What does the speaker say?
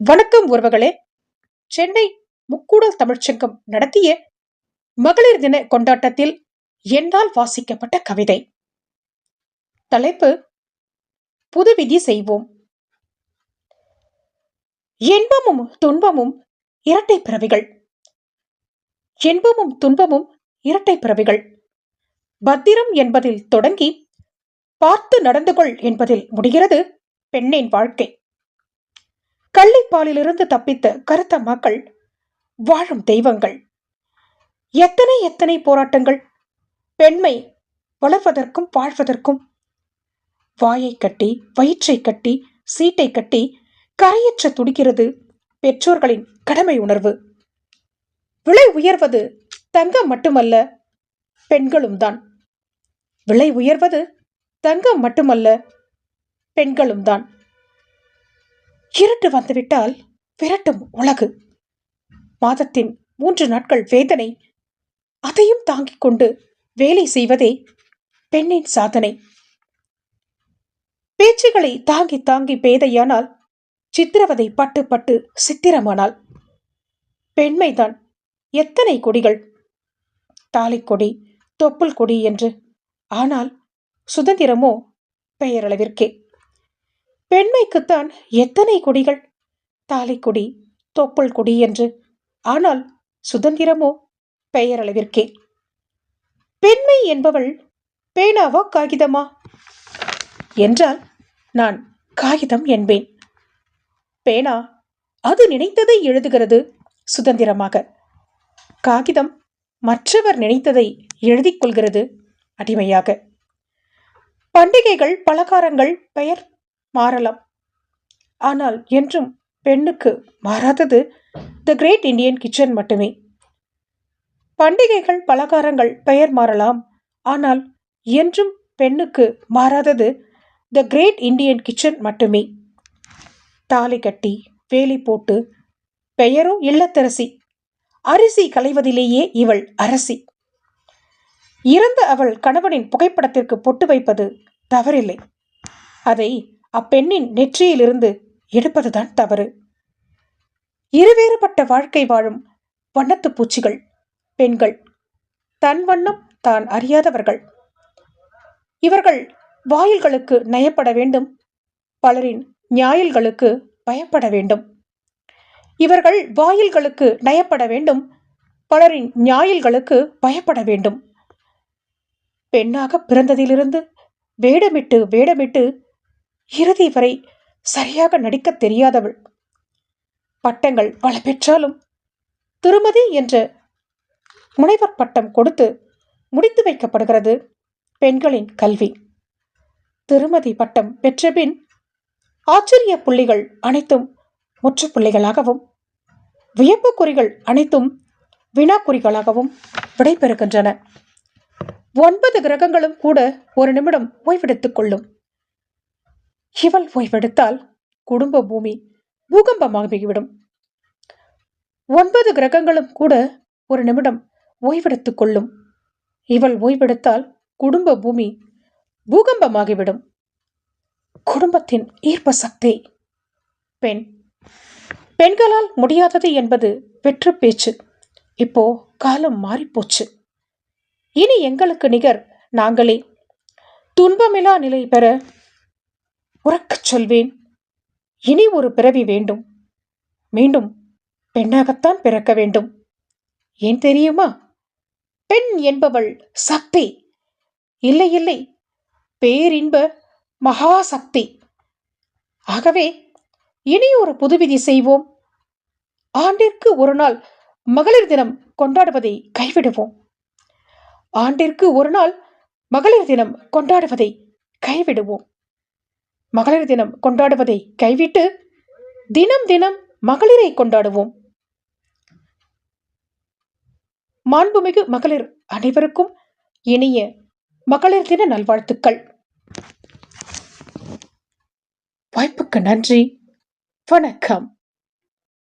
வணக்கம் உறவுகளே. சென்னை முக்கூடல் தமிழ்ச்சங்கம் நடத்திய மகளிர் தின கொண்டாட்டத்தில் என்னால் வாசிக்கப்பட்ட கவிதை. தலைப்பு: புது விதி செய்வோம். இன்பமும் துன்பமும் இரட்டை பிறவிகள். இன்பமும் துன்பமும் இரட்டை பிறவிகள். பத்திரம் என்பதில் தொடங்கி பார்த்து நடந்து கொள் என்பதில் முடிகிறது பெண்ணின் வாழ்க்கை. கள்ளிப்பாலிலிருந்து தப்பித்த கருத்த மக்கள் வாழும் தெய்வங்கள். எத்தனை எத்தனை போராட்டங்கள் பெண்மை வளர்வதற்கும் வாழ்வதற்கும். வாயை கட்டி, வயிற்றை கட்டி, சீட்டை கட்டி கரையற்ற துடிக்கிறது பெற்றோர்களின் கடமை உணர்வு. விலை உயர்வது தங்கம் மட்டுமல்ல, பெண்களும் தான். விலை உயர்வது தங்கம் மட்டுமல்ல, பெண்களும் தான். இருட்டு வந்துவிட்டால் விரட்டும் உலகு. மாதத்தின் 3 நாட்கள் வேதனை, அதையும் தாங்கிக் கொண்டு வேலை செய்வதே பெண்ணின் சாதனை. பேச்சுகளை தாங்கி தாங்கி பேதையானால், சித்திரவதை பட்டு பட்டு சித்திரமானால். பெண்மைதான் எத்தனை கொடிகள், தாலிக்கொடி, தொப்புள் கொடி என்று. ஆனால் சுதந்திரமோ பெயரளவிற்கே. பெண்மைக்குத்தான் எத்தனை கொடிகள், தாலிக்கொடி, தொப்புள் கொடி என்று. ஆனால் சுதந்திரமோ பெயரளவிற்கே. பெண்மை என்பவள் பேனாவா காகிதமா என்றால் நான் காகிதம் என்பேன். பேனா அது நினைத்ததை எழுதுகிறது சுதந்திரமாக. காகிதம் மற்றவர் நினைத்ததை எழுதிக் கொள்கிறது அடிமையாக. பண்டிகைகள், பலகாரங்கள் பெயர் மாறலாம். ஆனால் என்றும் பெண்ணுக்கு மாறாதது தி கிரேட் இந்தியன் கிச்சன் மட்டுமே. பண்டிகைகள், பலகாரங்கள் பெயர் மாறலாம். ஆனால் என்றும் பெண்ணுக்கு மாறாதது தி கிரேட் இந்தியன் கிச்சன் மட்டுமே. தாலி கட்டி வேலி போட்டு பெயரோ இல்லத்தரசி. அரிசி களைவதிலேயே இவள் அரசி. இறந்த அவள் கணவனின் புகைப்படத்திற்கு பொட்டு வைப்பது தவறில்லை. அதை அப்பெண்ணின் நெற்றியிலிருந்து எடுப்பதுதான் தவறு. இருவேறுபட்ட வாழ்க்கை வாழும் வண்ணத்து பூச்சிகள் பெண்கள். தன் வண்ணம் தான் அறியாதவர்கள். இவர்கள் வாயில்களுக்கு நயப்பட வேண்டும், பலரின் நியாயல்களுக்கு பயப்பட வேண்டும். இவர்கள் வாயில்களுக்கு நயப்பட வேண்டும், பலரின் நியாயல்களுக்கு பயப்பட வேண்டும். பெண்ணாக பிறந்ததிலிருந்து வேடமிட்டு வேடமிட்டு இறுதி வரை சரியாக நடிக்க தெரியாதவள். பட்டங்கள் பல பெற்றாலும் திருமதி என்ற முனைவர் பட்டம் கொடுத்து முடித்து வைக்கப்படுகிறது பெண்களின் கல்வி. திருமதி பட்டம் பெற்றபின் ஆச்சரிய புள்ளிகள் அனைத்தும் முற்றுப்புள்ளிகளாகவும், வியப்புக்குறிகள் அனைத்தும் வினாக்குறிகளாகவும் விடைபெறுகின்றன. 9 கிரகங்களும் கூட ஒரு நிமிடம் ஓய்வெடுத்துக் கொள்ளும். இவள் ஓய்வெடுத்தால் குடும்ப பூமி பூகம்பமாகிவிடும். 9 கிரகங்களும் கூட ஒரு நிமிடம் ஓய்வெடுத்துக் கொள்ளும். இவள் ஓய்வெடுத்தால் குடும்ப பூமி பூகம்பமாகிவிடும். குடும்பத்தின் ஈர்ப்பு சக்தி பெண். பெண்களால் முடியாதது என்பது வெற்று பேச்சு. இப்போ காலம் மாறிப்போச்சு. இனி எங்களுக்கு நிகர் நாங்களே. துன்பமில்லா நிலை பெற உறக்கச் சொல்வேன், இனி ஒரு பிறவி வேண்டும். மீண்டும் பெண்ணாகத்தான் பிறக்க வேண்டும். ஏன் தெரியுமா? பெண் என்பவள் சக்தி. இல்லை இல்லை, பேரின்ப மகாசக்தி. ஆகவே இனி ஒரு புதுவிதி செய்வோம். ஆண்டிற்கு ஒரு நாள் மகளிர் தினம் கொண்டாடுவதை கைவிடுவோம். ஆண்டிற்கு ஒரு நாள் மகளிர் தினம் கொண்டாடுவதை கைவிடுவோம். மகளிர் தினம் கொண்டாடுவதை கைவிட்டு தினம் தினம் மகளிரை கொண்டாடுவோம். மாண்புமிகு மகளிர் அனைவருக்கும் இனிய மகளிர் தின நல்வாழ்த்துக்கள். வாய்ப்புக்கு நன்றி. வணக்கம்.